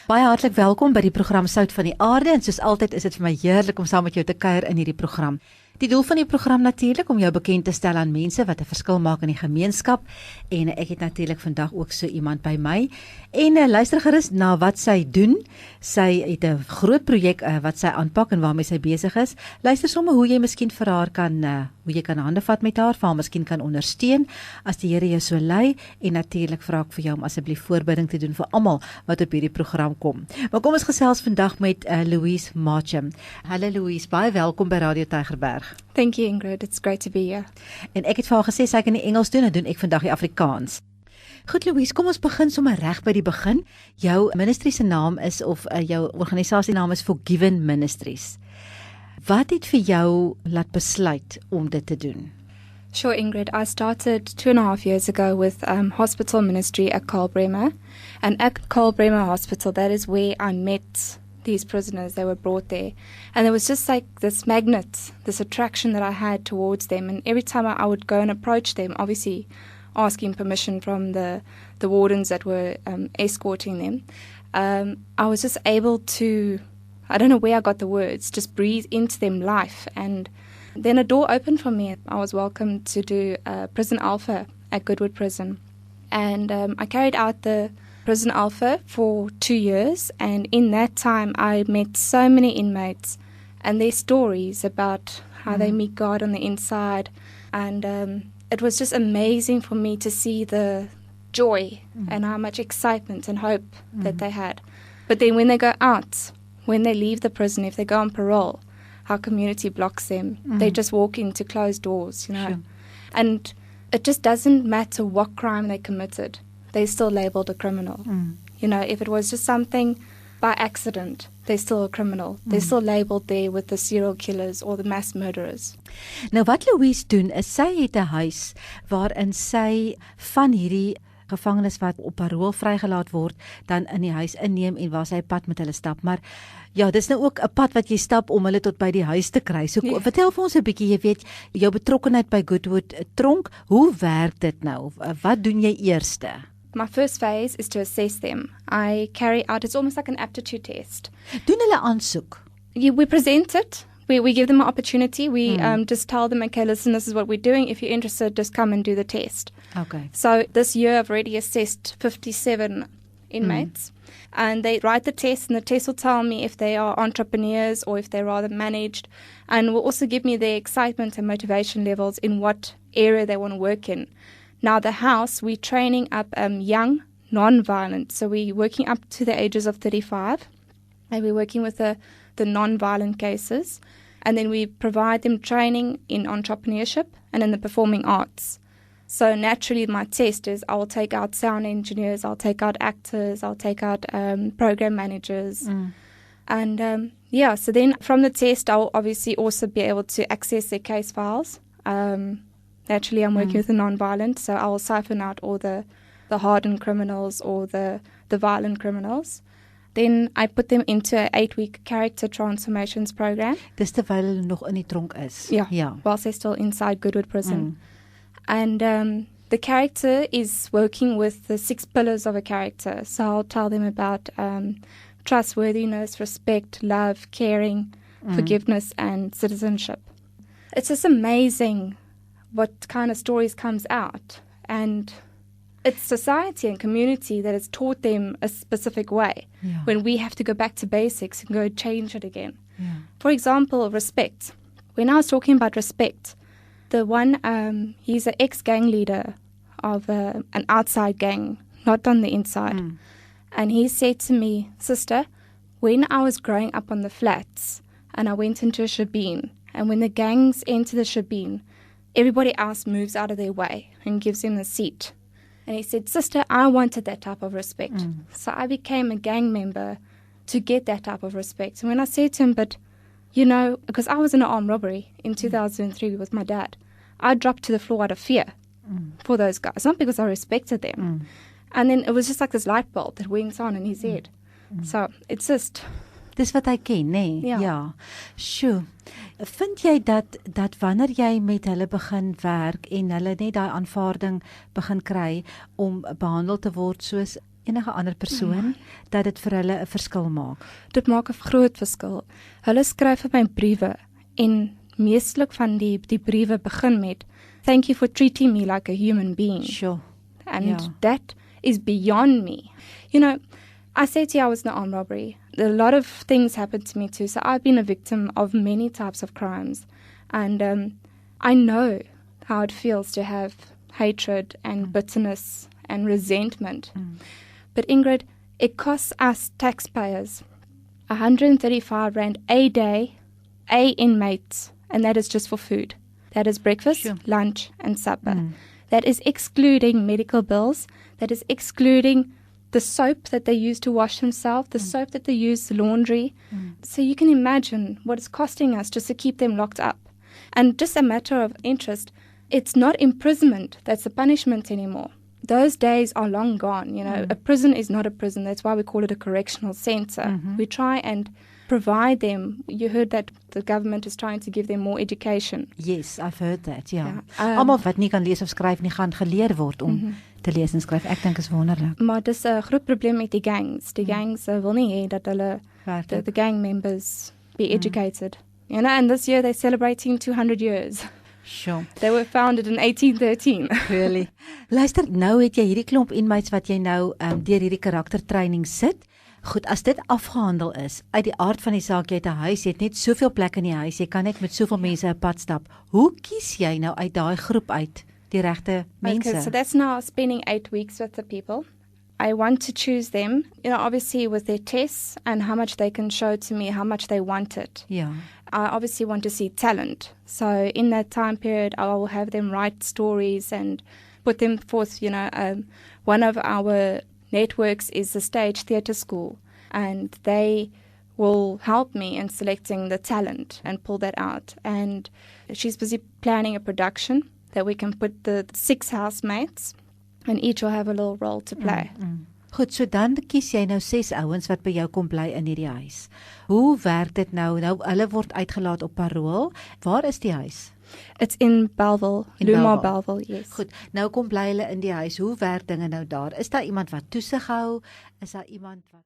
Baie hartlik welkom by die program Sout van die Aarde en soos altyd is dit vir my heerlik om saam met jou te kuier in hierdie program. Die doel van die program natuurlik om jou bekend te stel aan mense wat 'n verskil maak in die gemeenskap en ek het natuurlik vandag ook so iemand by my en luister gerus na wat sy doen. Sy het 'n groot projek wat sy aanpak en waarmee sy besig is. Luister sommer hoe jy miskien vir haar kan hoe jy kan hande vat met haar, vir haar miskien kan ondersteun as die Here jou so lei en natuurlik vra ek vir jou om asseblief voorbereiding te doen vir almal wat op hierdie program kom. Maar kom ons gesels vandag met Louise Marcham. Hallo Louise, baie welkom by Radio Tygerberg. Thank you, Ingrid. It's great to be here. En ek het vir haar gesê sy kan die Engels doen en doen ek vandag die Afrikaans. Goed Louise, kom ons begin sommer reg by die begin. Jou ministry se naam is of jou organisasie naam is Forgiven Ministries. Wat het vir jou laat besluit om dit te doen? Sure, Ingrid. I started 2.5 years ago with hospital ministry at Karl Bremer. And at Karl Bremer Hospital, that is where I met these prisoners. They were brought there. And there was just like this magnet, this attraction that I had towards them. And every time I would go and approach them, obviously asking permission from the wardens that were escorting them, I was just able to, I don't know where I got the words, just breathe into them life. And then a door opened for me. I was welcomed to do Prison Alpha at Goodwood Prison. And I carried out the Prison Alpha for 2 years. And in that time, I met so many inmates and their stories about how they meet God on the inside. And it was just amazing for me to see the joy and how much excitement and hope that they had. But then when they go out, when they leave the prison, if they go on parole, our community blocks them. They just walk into closed doors, you know. Sure. And it just doesn't matter what crime they committed. They're still labelled a criminal. You know, if it was just something by accident, they're still a criminal. They're still labelled there with the serial killers or the mass murderers. Nou wat Louise doen is sy het 'n huis waarin sy van hierdie gevangenes wat op parole vrygelaat word, dan in die huis inneem en waar sy 'n pad met hulle stap. Maar ja, dis nou ook 'n pad wat jy stap om hulle tot by die huis te kry. So vertel vir ons 'n bietjie, jy weet, jou betrokkenheid by Goodwood tronk, hoe werk dit nou? Wat doen jy eerste? My first phase is to assess them. I carry out, it's almost like an aptitude test. Doen hulle aansoek? We present it. We give them an opportunity. We just tell them, okay, listen, this is what we're doing. If you're interested, just come and do the test. Okay. So this year I've already assessed 57 inmates. And they write the test, and the test will tell me if they are entrepreneurs or if they're rather managed, and will also give me their excitement and motivation levels in what area they want to work in. Now the house, we're training up young, non-violent. So we're working up to the ages of 35, and we're working with the non-violent cases. And then we provide them training in entrepreneurship and in the performing arts. So naturally my test is I will take out sound engineers, I'll take out actors, I'll take out program managers. And so then from the test I'll obviously also be able to access their case files. Naturally I'm working with the non-violent, so I will siphon out all the hardened criminals or the violent criminals. Then I put them into an 8-week character transformations program. Dis terwyl hulle nog in die tronk is. Yeah. Whilst they're still inside Goodwood Prison. And the character is working with the 6 pillars of a character. So I'll tell them about trustworthiness, respect, love, caring, forgiveness, and citizenship. It's just amazing what kind of stories comes out. And it's society and community that has taught them a specific way when we have to go back to basics and go change it again. For example, respect. When I was talking about respect, the one, he's an ex-gang leader of an outside gang, not on the inside. And he said to me, sister, when I was growing up on the flats and I went into a shebeen, and when the gangs enter the shebeen, everybody else moves out of their way and gives him the seat. And he said, sister, I wanted that type of respect. So I became a gang member to get that type of respect. And when I said to him, but, you know, because I was in an armed robbery in 2003 with my dad, I dropped to the floor out of fear for those guys, not because I respected them. And then it was just like this light bulb that went on in his head. So it's just... Dis wat hy ken, nê? Ja. Ja. Sjoe. Vind jy dat wanneer jy met hulle begin werk en hulle net daai aanvaarding begin kry om behandel te word soos enige ander persoon dat dit vir hulle 'n verskil maak? Dit maak 'n groot verskil. Hulle skryf vir my briewe en meestelik van die briewe begin met "Thank you for treating me like a human being." Sure. And that is beyond me. You know, I said to you I was in an armed robbery. A lot of things happened to me too. So I've been a victim of many types of crimes. And I know how it feels to have hatred and bitterness and resentment. But Ingrid, it costs us taxpayers 135 Rand a day, a inmate, and that is just for food. That is breakfast, lunch, and supper. That is excluding medical bills. That is excluding the soap that they use to wash themselves, the soap that they use, the laundry. So you can imagine what it's costing us just to keep them locked up. And just a matter of interest, it's not imprisonment that's the punishment anymore. Those days are long gone. You know, a prison is not a prison. That's why we call it a correctional center. We try and provide them. You heard that the government is trying to give them more education. Yes, I've heard that, ja. Almal wat nie kan lees of skryf nie, gaan geleer word om te lees en skryf. Ek dink is wonderlik. Maar dis 'n groot probleem met die gangs. Die gangs wil nie hê dat hulle the gang members be educated. You know, and this year they're celebrating 200 years. Sure. They were founded in 1813. Really? Luister, nou het jy hierdie klomp inmates wat jy nou deur hierdie karaktertraining sit. Goed, as dit afgehandel is, uit die aard van die saak, jy het 'n huis, jy het net soveel plek in die huis, jy kan net met soveel mense 'n pad stap. Hoe kies jy nou uit daai groep uit die regte mense? Okay, so that's now spending 8 weeks with the people. I want to choose them, you know, obviously with their tests and how much they can show to me, how much they want it. Yeah. I obviously want to see talent. So in that time period, I will have them write stories and put them forth, you know. One of our networks is the Stage Theatre School, and they will help me in selecting the talent and pull that out. And she's busy planning a production that we can put the 6 housemates, and each will have a little role to play. Goed, so dan kies jy nou 6 ouens wat by jou kom bly in hierdie huis. Hoe werk dit nou? Nou, hulle word uitgelaat op parole. Waar is die huis? It's in Bellville, Lumar Bellville, yes. Goed, nou kom bly hulle in die huis. Hoe werk dinge nou daar? Is daar iemand wat toesig hou? Is daar iemand wat